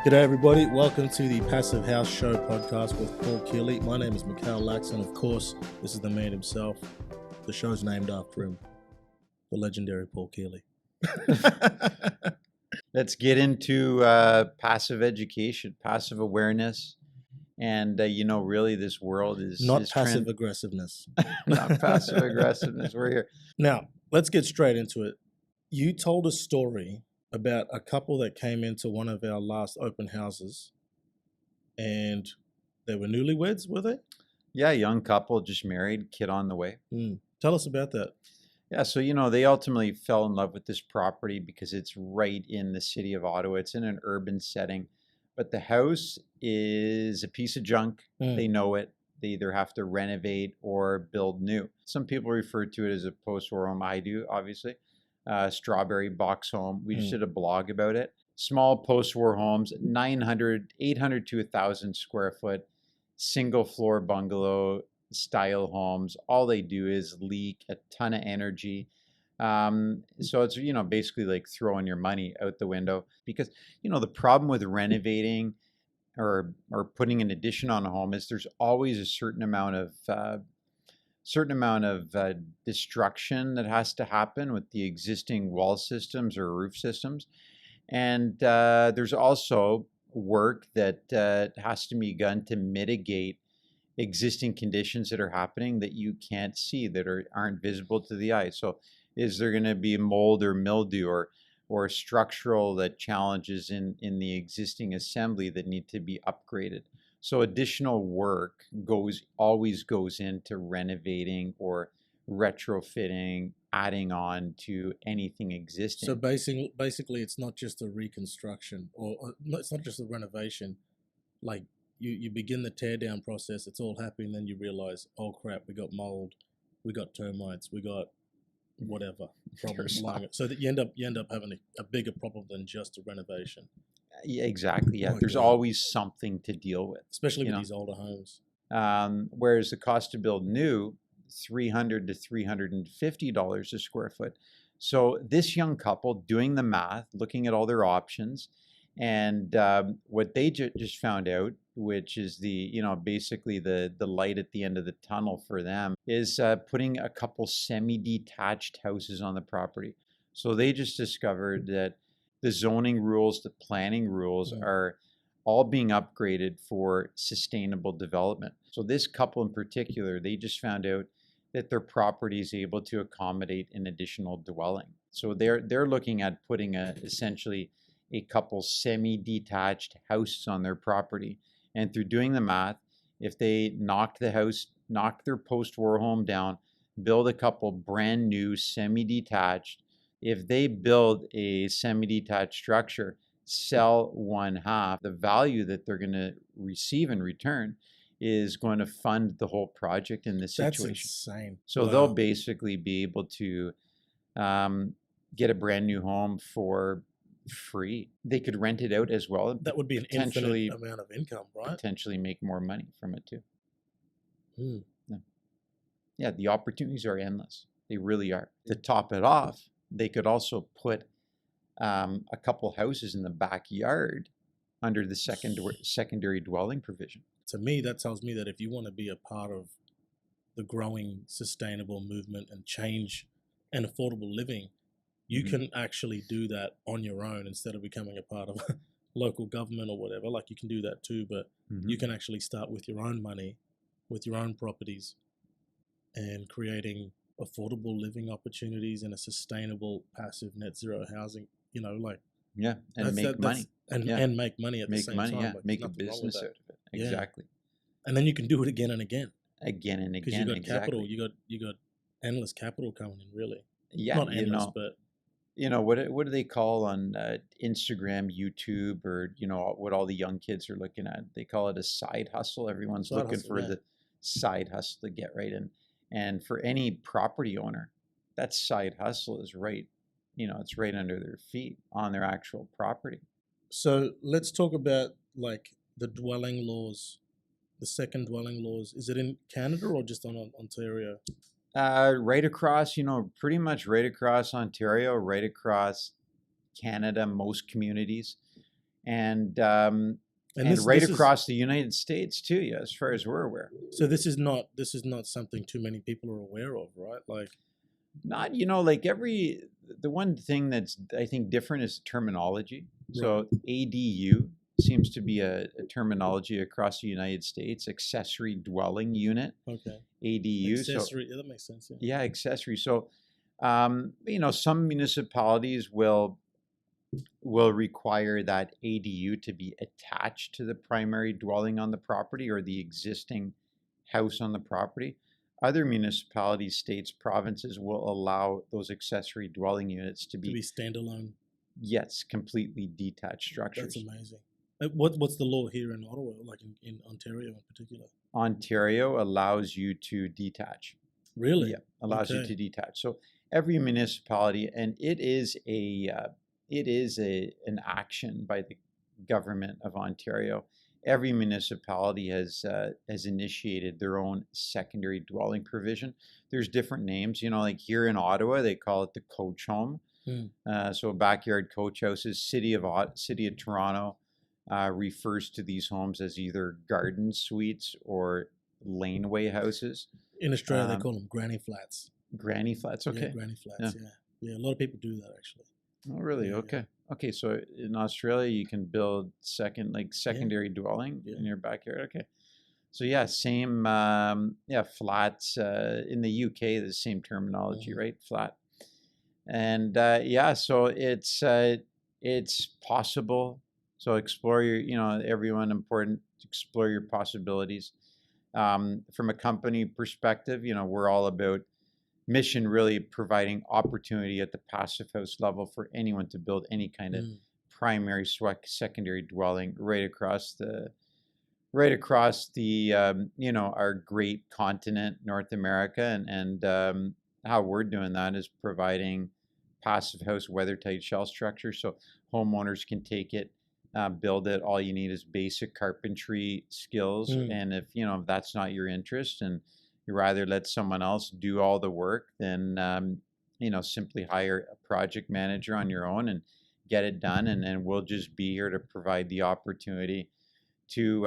G'day everybody, welcome to the Passive House Show podcast with Paul Keeley. My name is Mikhail Lax, and of course, this is the man himself. The show's named after him, the legendary Paul Keeley. Let's get into passive education, passive awareness, and really, this world is Not passive aggressiveness. Not passive aggressiveness. We're here. Now, let's get straight into it. You told a story about a couple that came into one of our last open houses, and they were newlyweds, were they? Yeah, young couple, just married, kid on the way. Tell us about that. Yeah, so they ultimately fell in love with this property because it's right in the city of Ottawa. It's in an urban setting, but the house is a piece of junk. They know it. They either have to renovate or build new. Some people refer to it as a post-war home. I do, obviously. Strawberry box home. We just did a blog about it. Small post-war homes, 800 to 1,000 square foot, single floor bungalow style homes. All they do is leak a ton of energy. So it's, basically like throwing your money out the window because, the problem with renovating or putting an addition on a home is there's always a certain amount of destruction that has to happen with the existing wall systems or roof systems. And there's also work that has to be done to mitigate existing conditions that are happening that you can't see, that aren't visible to the eye. So is there going to be mold or mildew or structural challenges in the existing assembly that need to be upgraded? So additional work always goes into renovating or retrofitting, adding on to anything existing. So basically, it's not just a reconstruction or it's not just a renovation. Like you begin the tear down process, it's all happy, and then you realize, oh crap, we got mold, we got termites, we got whatever problems lying. So that you end up having a bigger problem than just a renovation. Yeah, exactly. Yeah, there's God. Always something to deal with, especially with these older homes. Whereas the cost to build new, $300 to $350 a square foot. So this young couple doing the math, looking at all their options, and what they just found out, which is basically the light at the end of the tunnel for them, is putting a couple semi-detached houses on the property. So they just discovered that the zoning rules, the planning rules are all being upgraded for sustainable development. So this couple in particular, they just found out that their property is able to accommodate an additional dwelling. So they're looking at putting essentially a couple semi-detached houses on their property. And through doing the math, if they knock their post-war home down, build a couple brand new semi-detached, if they build a semi-detached structure, sell one half, the value that they're going to receive in return is going to fund the whole project in this situation. That's insane. So they'll basically be able to get a brand new home for free. They could rent it out as well. That would be an infinite amount of income, right? Potentially make more money from it too. Yeah, the opportunities are endless. They really are. To top it off, they could also put a couple houses in the backyard under the secondary dwelling provision. To me, that tells me that if you want to be a part of the growing sustainable movement and change and affordable living, you can actually do that on your own instead of becoming a part of local government or whatever. Like you can do that too, but you can actually start with your own money, with your own properties, and creating affordable living opportunities in a sustainable, passive, net zero housing. And make money and make money at the same time. Yeah, make a business out of it. Exactly. And then you can do it again and again. Again and again. Because you got capital. You got endless capital coming in. Really. Yeah. Not endless, but. What do they call on Instagram, YouTube, or what all the young kids are looking at? They call it a side hustle. Everyone's looking for the side hustle to get right in. And for any property owner, that side hustle is right. It's right under their feet on their actual property. So let's talk about like the dwelling laws, the second dwelling laws. Is it in Canada or just on Ontario? Right across, pretty much right across Ontario, right across Canada, most communities. and And and this right this is across the United States too. Yeah, as far as we're aware. so this is not something too many people are aware of, right? Like, Not, like the one thing that's I think different is terminology. right? So ADU seems to be a terminology across the United States, accessory dwelling unit, Okay. ADU. So Accessory. Yeah, that makes sense. Yeah. yeah, accessory. So some municipalities will require that ADU to be attached to the primary dwelling on the property or the existing house on the property. Other municipalities, states, provinces will allow those accessory dwelling units to To be be, standalone. yes, completely detached That's structures. amazing. What's the law here in Ottawa, like in Ontario in particular? Ontario allows you to detach. Really? Yeah, allows you Okay. to detach. So every municipality, and it is an action by the government of Ontario. Every municipality has initiated their own secondary dwelling provision. There's different names, like here in Ottawa, they call it the coach home. Hmm. So backyard coach houses. City of Toronto refers to these homes as either garden suites or laneway houses. In Australia, they Um, call them granny flats. Granny flats. Yeah, Okay. granny Yeah. flats. Yeah. Yeah, a lot of people do that actually. Oh, really? Yeah, Okay. Okay. So in Australia, you can build yeah, secondary dwelling yeah. in your backyard. Okay. So yeah, same. Flats. In the UK, the same terminology, Mhm. right? Flat. And yeah, so it's possible. So explore your, everyone important. Explore your possibilities. From a company perspective, we're all about mission really providing opportunity at the passive house level for anyone to build any kind of Mm. primary secondary dwelling right across the our great continent, North America, and how we're doing that is providing passive house weather tight shell structure so homeowners can take it, build it. All you need is basic carpentry skills, Mm. and if that's not your interest and you rather let someone else do all the work, then simply hire a project manager on your own and get it done, and we'll just be here to provide the opportunity to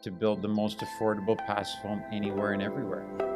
to build the most affordable passive home anywhere and everywhere.